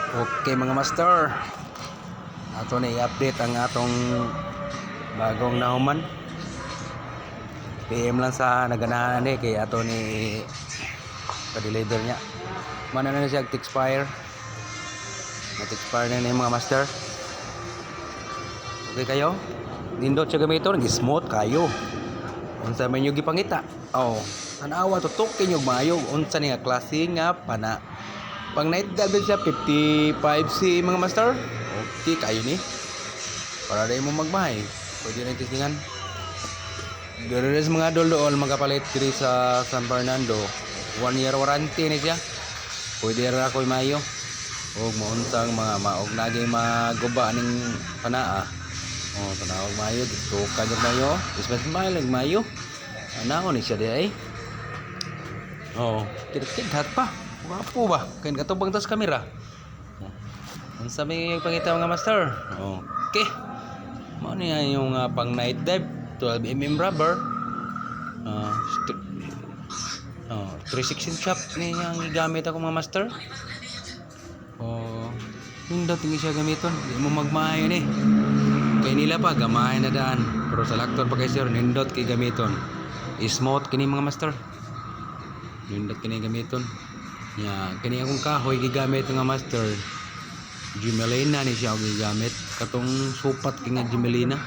Okay mga master, ato na i-update ang atong bagong nahuman. PM lang sa naganahan ni kay ato ni pa-deliver niya. Mana na siya expire. Nag-expire na yung mga master. Okay kayo? Nindot siya gamiton, smooth kayo. Unsa man yung gipangita? Oh, tanawa tutok kinyog maayo. Unsa ni nga klase nga pana? Pang night dive siya 55C mga master. Okay kayo ni. Para dai mo magmahay. Pwede na tisingan. Deres mga dol magapalit diri sa San Fernando. 1 year warranty ni siya. Pwede ra ko mayo. Og mauntang mga maog nagay maguba ning panaa. Oh, tanawag mayo dito kanyog mayo. Ispas mayo mayo. Anaon ni siya di ay. Oh, kidhat pa. Wapo ba? Kain katubang tas kamera. Ang sabi yung pangita mga master. Okay. Mao niya yung pang night dive 12mm rubber. 316 chop niya ang gigamit ako mga master. Yung dating siya gamiton. Di mo magmahay ni. Kay nila pa gamay na daan. Pero sa laktor pa kay sir nindot kay gamiton. Smooth kini mga master. Nindot kini gamiton. Ya, kini akong kahoy gigamit nga master. Gimelina ni siya gigamit. Katong supat kay nga Gimelina.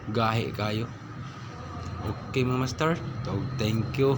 Gahi kayo. Okay mga master. So, thank you.